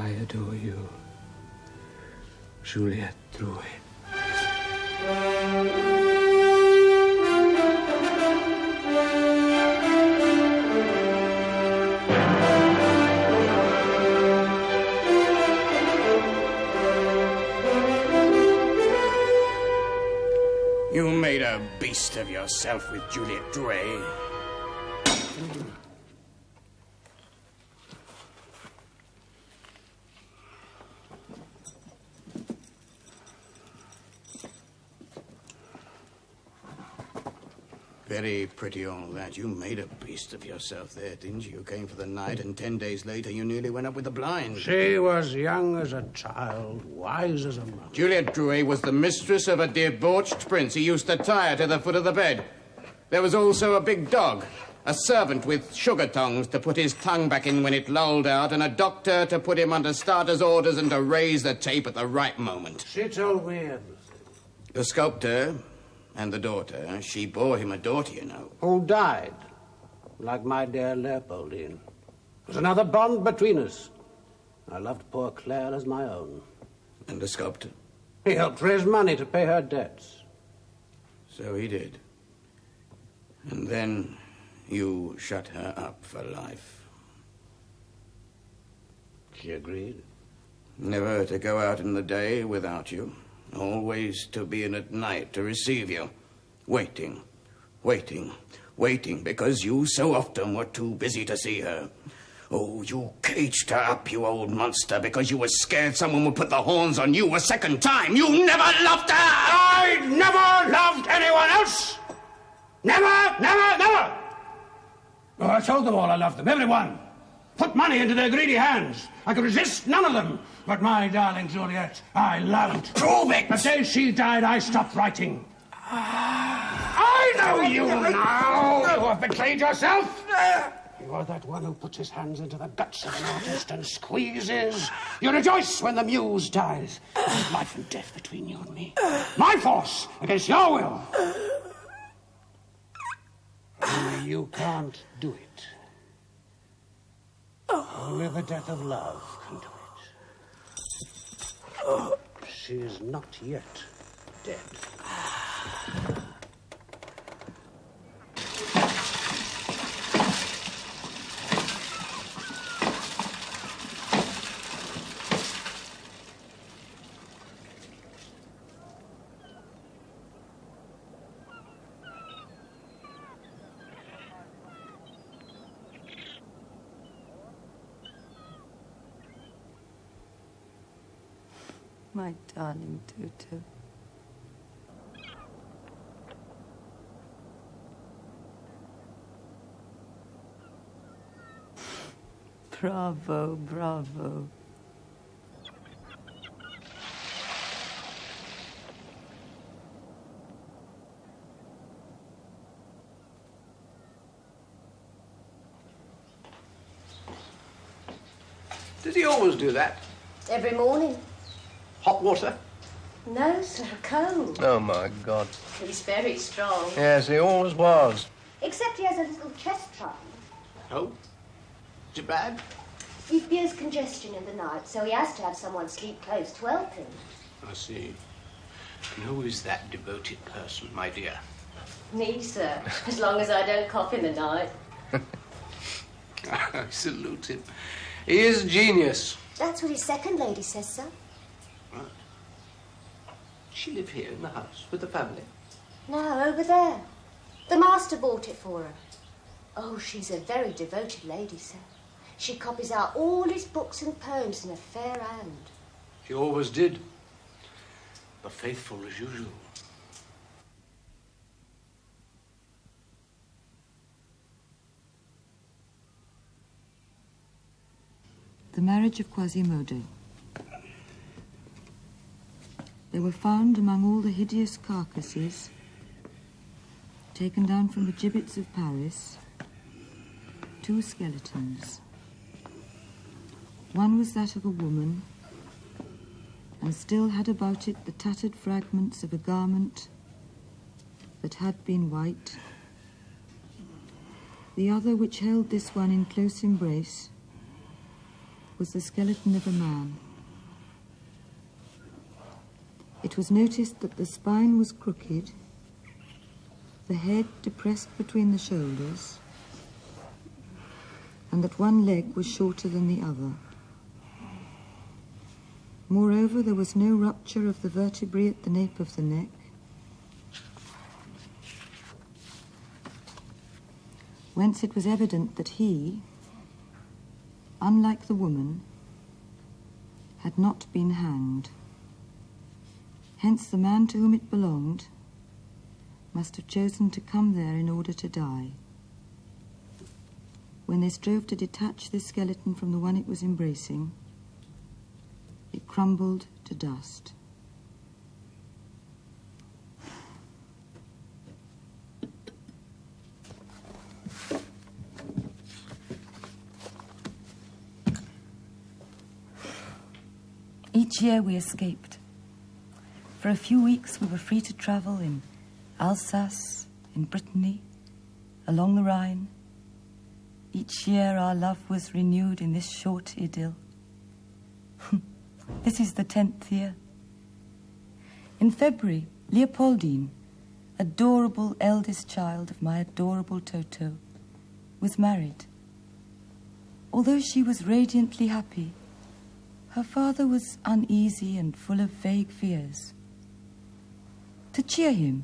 I adore you, Juliette Drouet. You made a beast of yourself with Juliette Drouet. Very pretty, all that. You made a beast of yourself there, didn't you? You came for the night, and 10 days later you nearly went up with the blind. She was young as a child, wise as a mouse. Juliette Drouet was the mistress of a debauched prince. He used to tie her to the foot of the bed. There was also a big dog, a servant with sugar tongs to put his tongue back in when it lolled out, and a doctor to put him under starter's orders and to raise the tape at the right moment. She told me everything. The sculptor and the daughter, she bore him a daughter, you know. Who died, like my dear Leopoldine. There's another bond between us. I loved poor Claire as my own. And the sculptor? He helped raise money to pay her debts. So he did. And then you shut her up for life. She agreed? Never to go out in the day without you. Always to be in at night to receive you. Waiting, waiting, waiting, because you so often were too busy to see her. Oh, you caged her up, you old monster, because you were scared someone would put the horns on you a second time. You never loved her! I never loved anyone else! Never, never, never! Oh, I told them all I loved them, everyone. Put money into their greedy hands. I could resist none of them. But my darling Juliette, I loved. Prove it! The day she died, I stopped writing. I know you now. You have betrayed yourself. You are that one who puts his hands into the guts of an artist and squeezes. You rejoice when the muse dies. There's life and death between you and me. My force against your will. Only you can't do it. Only the death of love can do it. She is not yet dead. My darling Toto. Bravo, bravo. Does he always do that? Every morning. Hot water? No, sir, cold. Oh, my God. He's very strong. Yes, he always was. Except he has a little chest trouble. Oh? Is it bad? He fears congestion in the night, so he has to have someone sleep close to help him. I see. And who is that devoted person, my dear? Me, sir, as long as I don't cough in the night. I salute him. He is a genius. That's what his second lady says, sir. Right. She live here in the house with the family? No, over there. The master bought it for her. Oh, she's a very devoted lady, sir. She copies out all his books and poems in a fair hand. She always did. But faithful as usual. The marriage of Quasimodo. There were found among all the hideous carcasses taken down from the gibbets of Paris 2 skeletons. One was that of a woman, and still had about it the tattered fragments of a garment that had been white. The other, which held this one in close embrace, was the skeleton of a man. It was noticed that the spine was crooked, the head depressed between the shoulders, and that one leg was shorter than the other. Moreover, there was no rupture of the vertebrae at the nape of the neck, whence it was evident that he, unlike the woman, had not been hanged. Hence the man to whom it belonged must have chosen to come there in order to die. When they strove to detach this skeleton from the one it was embracing, it crumbled to dust. Each year we escaped. For a few weeks we were free to travel in Alsace, in Brittany, along the Rhine. Each year our love was renewed in this short idyll. This is the 10th year. In February, Leopoldine, adorable eldest child of my adorable Toto, was married. Although she was radiantly happy, her father was uneasy and full of vague fears. To cheer him,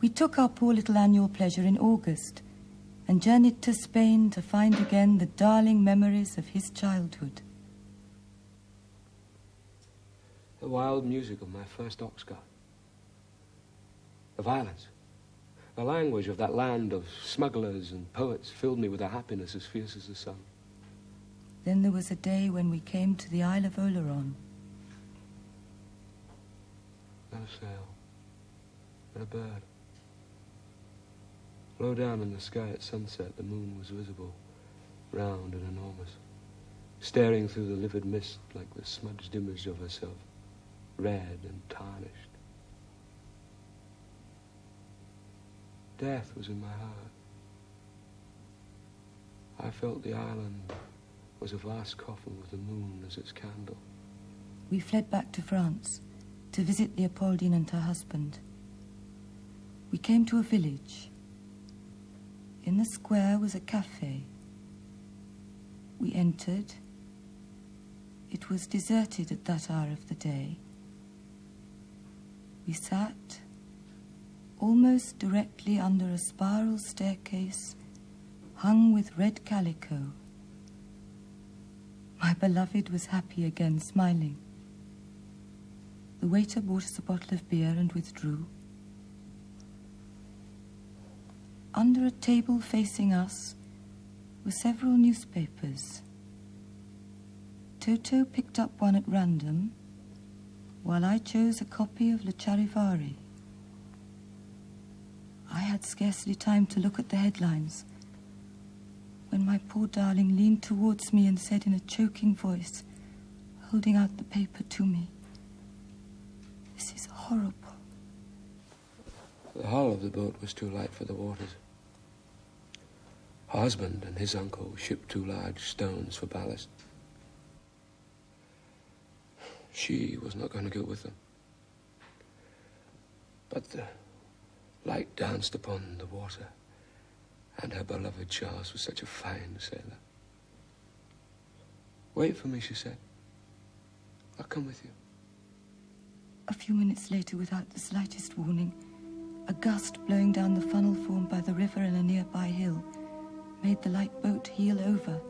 we took our poor little annual pleasure in August and journeyed to Spain to find again the darling memories of his childhood. The wild music of my first ox cart. The violence, the language of that land of smugglers and poets filled me with a happiness as fierce as the sun. Then there was a day when we came to the Isle of Oleron. Not a sail, not a bird. Low down in the sky at sunset, the moon was visible, round and enormous, staring through the livid mist like the smudged image of herself, red and tarnished. Death was in my heart. I felt the island was a vast coffin with the moon as its candle. We fled back to France to visit Leopoldine and her husband. We came to a village. In the square was a cafe. We entered. It was deserted at that hour of the day. We sat almost directly under a spiral staircase hung with red calico. My beloved was happy again, smiling. The waiter brought us a bottle of beer and withdrew. Under a table facing us were several newspapers. Toto picked up one at random, while I chose a copy of Le Charivari. I had scarcely time to look at the headlines when my poor darling leaned towards me and said in a choking voice, holding out the paper to me, "This is horrible." The hull of the boat was too light for the waters. Her husband and his uncle shipped 2 large stones for ballast. She was not going to go with them. But the light danced upon the water, and her beloved Charles was such a fine sailor. "Wait for me," she said. "I'll come with you." A few minutes later, without the slightest warning, a gust blowing down the funnel formed by the river and a nearby hill made the light boat heel over.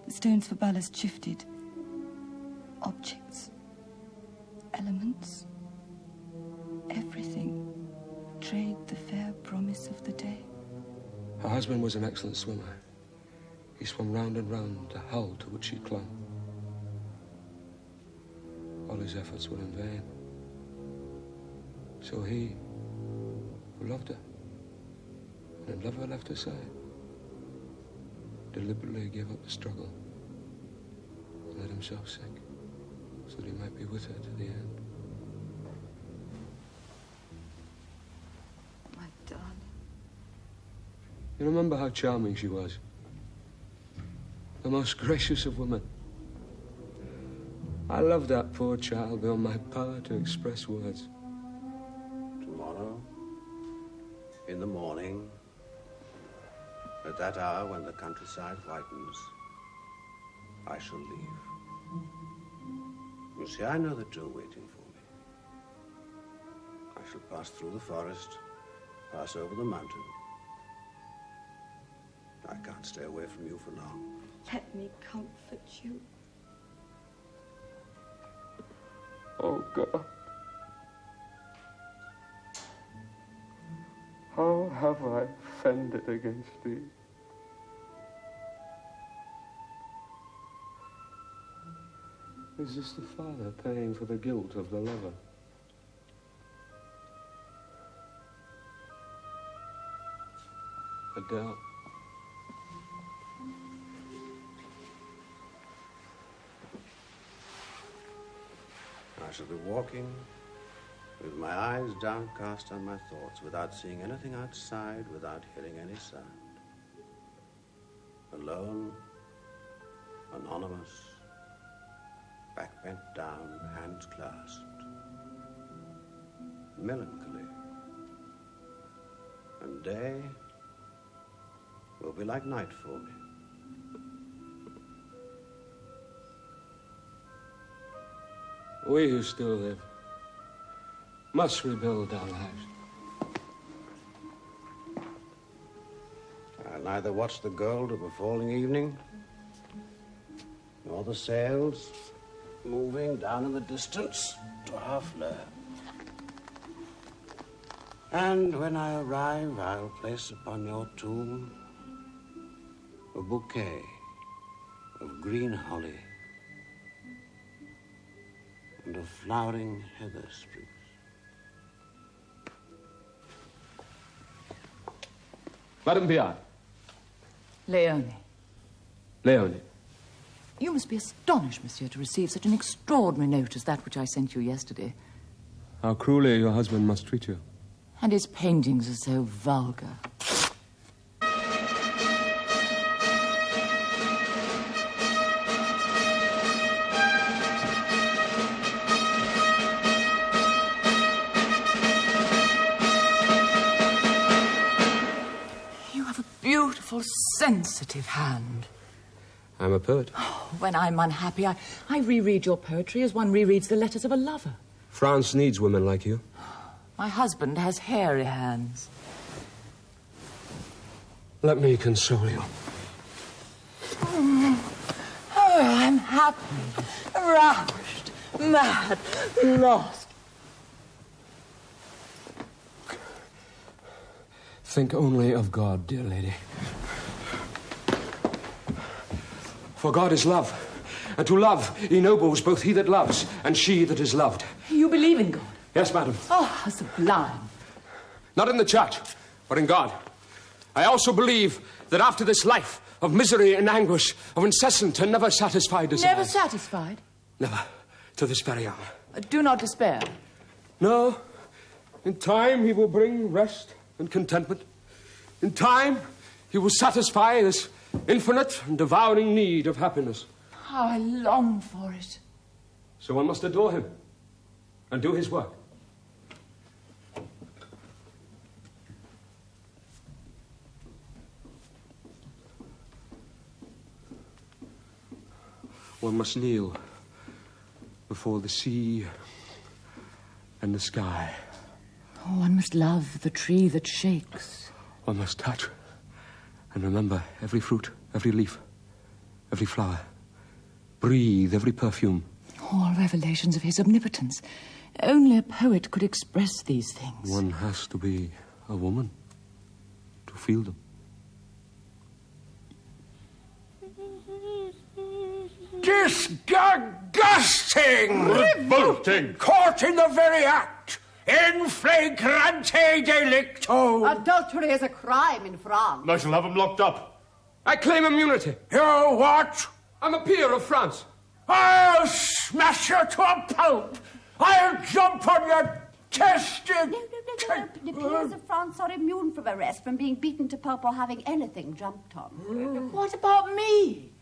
The stones for ballast shifted. Objects, elements, everything betrayed the fair promise of the day. Her husband was an excellent swimmer. He swam round and round the hull to which she clung. All his efforts were in vain. So he, who loved her, and had never left her side, deliberately gave up the struggle and let himself sink so that he might be with her to the end. My darling. You remember how charming she was? The most gracious of women. I love that poor child beyond my power to express words. Tomorrow, in the morning, at that hour when the countryside whitens, I shall leave. You see, I know the door waiting for me. I shall pass through the forest, pass over the mountain. I can't stay away from you for long. Let me comfort you. Oh, God. How have I offended against thee? Is this the father paying for the guilt of the lover? Adele. I shall be walking with my eyes downcast on my thoughts, without seeing anything outside, without hearing any sound. Alone, anonymous, back bent down, hands clasped, melancholy. And day will be like night for me. We who still live must rebuild our lives. I'll neither watch the gold of a falling evening, nor the sails moving down in the distance to our flare. And when I arrive, I'll place upon your tomb a bouquet of green holly and a flowering heather spruce. Madame Viard. Leone. Leone. You must be astonished, monsieur, to receive such an extraordinary note as that which I sent you yesterday. How cruelly your husband must treat you. And his paintings are so vulgar. You have a beautiful, sensitive hand. I'm a poet. When I'm unhappy, I reread your poetry as one rereads the letters of a lover. France needs women like you. My husband has hairy hands. Let me console you. Oh, I'm happy, ravished, mad, lost. Think only of God, dear lady. For God is love, and to love ennobles both he that loves and she that is loved. You believe in God? Yes, madam. Oh, how sublime. Not in the church, but in God. I also believe that after this life of misery and anguish, of incessant and never satisfied desire... Never satisfied? Never, to this very hour. Do not despair. No. In time he will bring rest and contentment. In time he will satisfy this infinite and devouring need of happiness. How I long for it. So one must adore him and do his work. One must kneel before the sea and the sky. Oh, one must love the tree that shakes. One must touch and remember every fruit, every leaf, every flower. Breathe every perfume. All revelations of his omnipotence. Only a poet could express these things. One has to be a woman to feel them. Disgusting! Revolting! Caught in the very act! In flagrante delicto! Adultery is a crime in France. I shall have him locked up. I claim immunity. You what? I'm a peer of France. I'll smash you to a pulp! I'll jump on your tested... No. The peers of France are immune from arrest, from being beaten to pulp or having anything jumped on. What about me?